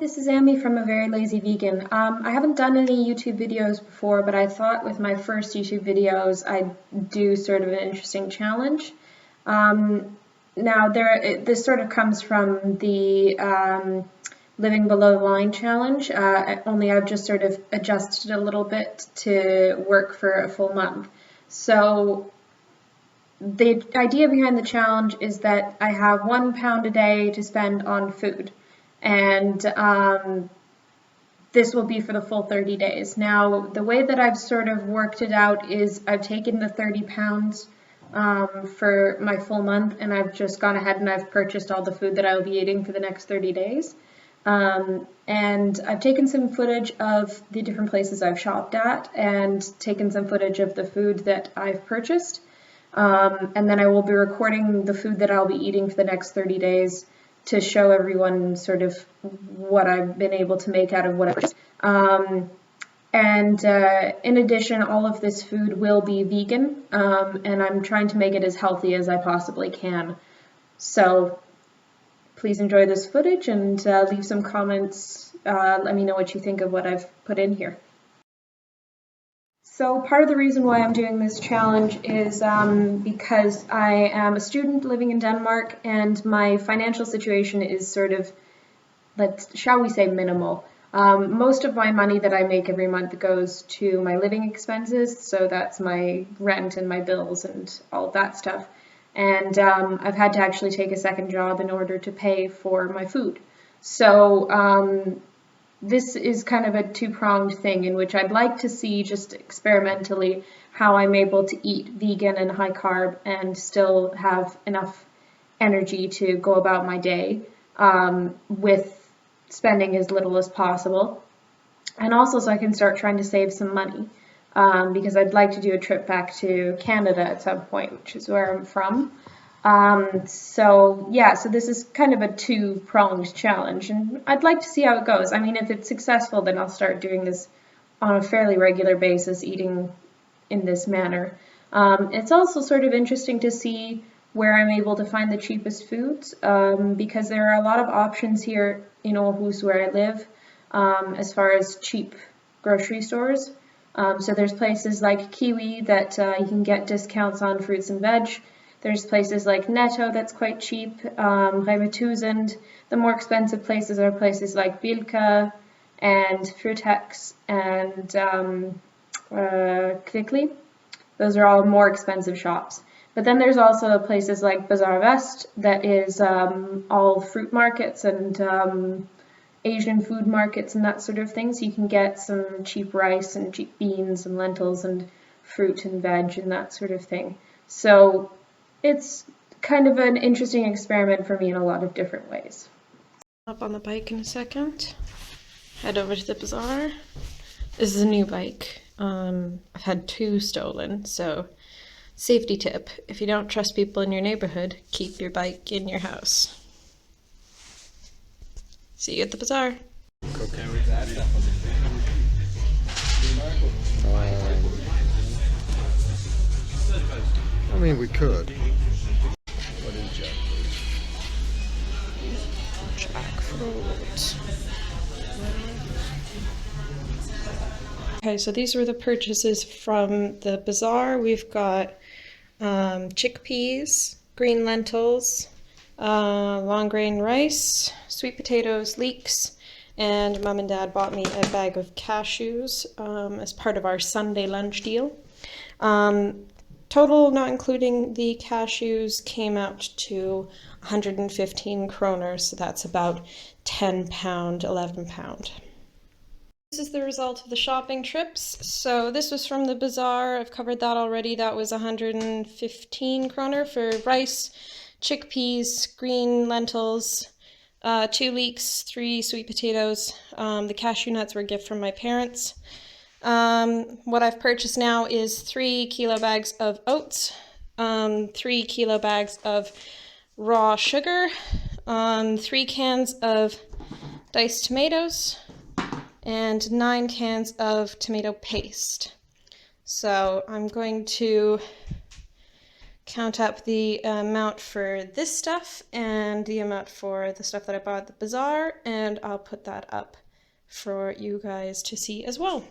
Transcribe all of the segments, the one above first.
This is Amy from A Very Lazy Vegan. I haven't done any YouTube videos before, but I thought with my first YouTube videos I'd do sort of an interesting challenge. This sort of comes from the Living Below the Line challenge, only I've just sort of adjusted it a little bit to work for a full month. So the idea behind the challenge is that I have £1 a day to spend on food. And this will be for the full 30 days. Now, the way that I've sort of worked it out is I've taken the 30 pounds for my full month, and I've just gone ahead and I've purchased all the food that I'll be eating for the next 30 days. And I've taken some footage of the different places I've shopped at and taken some footage of the food that I've purchased. And then I will be recording the food that I'll be eating for the next 30 days to show everyone sort of what I've been able to make out of what I purchased. In addition, all of this food will be vegan, and I'm trying to make it as healthy as I possibly can. So please enjoy this footage and leave some comments. Let me know what you think of what I've put in here. So part of the reason why I'm doing this challenge is because I am a student living in Denmark and my financial situation is sort of, shall we say, minimal. Most of my money that I make every month goes to my living expenses, so that's my rent and my bills and all of that stuff. And I've had to actually take a second job in order to pay for my food. So this is kind of a two-pronged thing in which I'd like to see just experimentally how I'm able to eat vegan and high carb and still have enough energy to go about my day with spending as little as possible. And also so I can start trying to save some money because I'd like to do a trip back to Canada at some point, which is where I'm from. So this is kind of a two-pronged challenge, and I'd like to see how it goes. I mean, if it's successful, then I'll start doing this on a fairly regular basis, eating in this manner. It's also sort of interesting to see where I'm able to find the cheapest foods, because there are a lot of options here in Aarhus where I live, as far as cheap grocery stores. So there's places like Kiwi that you can get discounts on fruits and veg. There's places like Netto that's quite cheap, Rema 1000. The more expensive places are places like Bilka and Frutex and Quickly. Those are all more expensive shops. But then there's also places like Bazaar West that is all fruit markets and Asian food markets and that sort of thing. So you can get some cheap rice and cheap beans and lentils and fruit and veg and that sort of thing. So it's kind of an interesting experiment for me in a lot of different ways. Up on the bike in a second. Head over to the bazaar. This is a new bike. I've had 2 stolen, so safety tip. If you don't trust people in your neighborhood, keep your bike in your house. See you at the bazaar. I mean, we could. What is jackfruit? Jackfruit. Okay, so these were the purchases from the bazaar. We've got chickpeas, green lentils, long grain rice, sweet potatoes, leeks, and Mom and Dad bought me a bag of cashews as part of our Sunday lunch deal. Total, not including the cashews, came out to 115 kroner, so that's about £10, £11. This is the result of the shopping trips. So this was from the bazaar. I've covered that already. That was 115 kroner for rice, chickpeas, green lentils, 2 leeks, 3 sweet potatoes. The cashew nuts were a gift from my parents. What I've purchased now is 3 kilo bags of oats, 3 kilo bags of raw sugar, 3 cans of diced tomatoes, and 9 cans of tomato paste. So I'm going to count up the amount for this stuff and the amount for the stuff that I bought at the bazaar, and I'll put that up for you guys to see as well.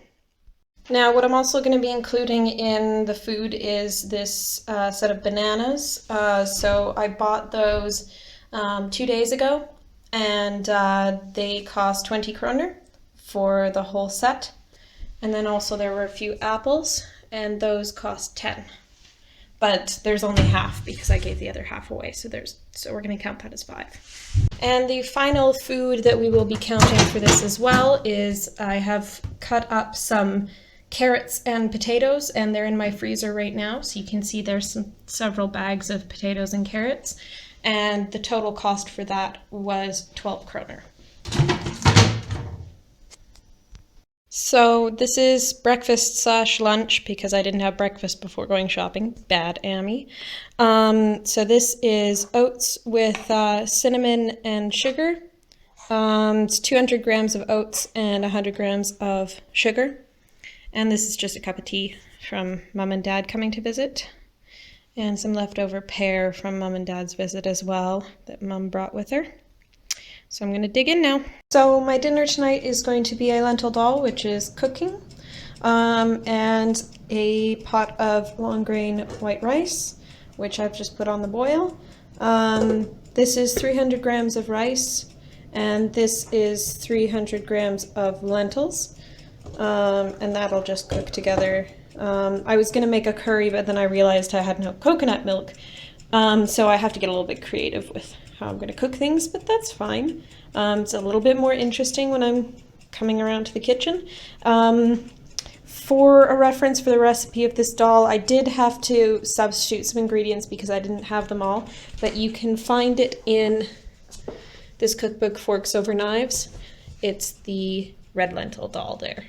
Now, what I'm also going to be including in the food is this set of bananas. So I bought those 2 days ago, and they cost 20 kroner for the whole set. And then also there were a few apples, and those cost 10. But there's only half because I gave the other half away, so we're going to count that as 5. And the final food that we will be counting for this as well is I have cut up some carrots and potatoes, and they're in my freezer right now, so you can see there's several bags of potatoes and carrots, and the total cost for that was 12 kroner. So this is breakfast / lunch because I didn't have breakfast before going shopping. Bad Amy. So this is oats with cinnamon and sugar. It's 200 grams of oats and 100 grams of sugar. And this is just a cup of tea from Mom and Dad coming to visit. And some leftover pear from Mom and Dad's visit as well that Mom brought with her. So I'm going to dig in now. So my dinner tonight is going to be a lentil dal, which is cooking, and a pot of long grain white rice, which I've just put on the boil. This is 300 grams of rice, and this is 300 grams of lentils, and that'll just cook together. I was going to make a curry, but then I realized I had no coconut milk, so I have to get a little bit creative with how I'm going to cook things, but that's fine. It's a little bit more interesting when I'm coming around to the kitchen. For a reference for the recipe of this dal, I did have to substitute some ingredients because I didn't have them all, but you can find it in this cookbook, Forks Over Knives. It's the red lentil dal there.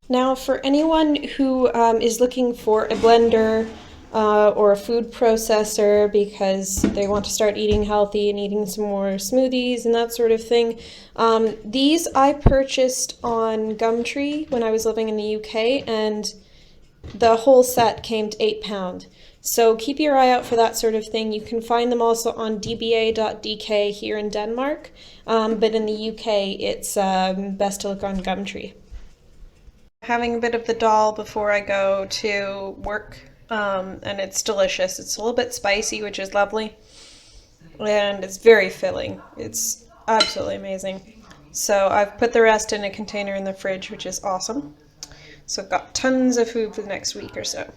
Now, for anyone who is looking for a blender or a food processor because they want to start eating healthy and eating some more smoothies and that sort of thing, these I purchased on Gumtree when I was living in the UK, and the whole set came to £8. So keep your eye out for that sort of thing. You can find them also on dba.dk here in Denmark, but in the UK it's best to look on Gumtree. Having a bit of the dal before I go to work, and it's delicious. It's a little bit spicy, which is lovely, and it's very filling. It's absolutely amazing. So I've put the rest in a container in the fridge, which is awesome. So I've got tons of food for the next week or so.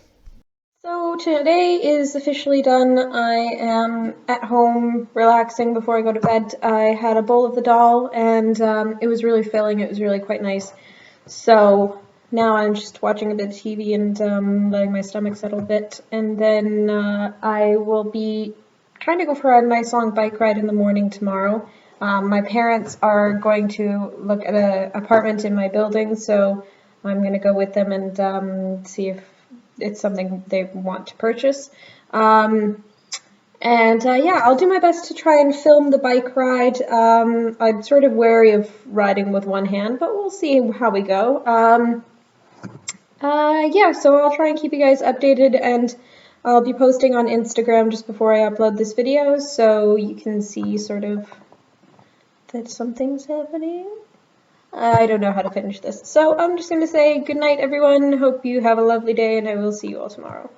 So today is officially done. I am at home relaxing before I go to bed. I had a bowl of the dal, and it was really filling. It was really quite nice. So now I'm just watching a bit of TV and letting my stomach settle a bit. And then I will be trying to go for a nice long bike ride in the morning tomorrow. My parents are going to look at an apartment in my building, so I'm going to go with them and see if it's something they want to purchase. Yeah, I'll do my best to try and film the bike ride. I'm sort of wary of riding with one hand, but we'll see how we go. Yeah, so I'll try and keep you guys updated, and I'll be posting on Instagram just before I upload this video, so you can see sort of that something's happening. I don't know how to finish this, so I'm just going to say good night, everyone. Hope you have a lovely day, and I will see you all tomorrow.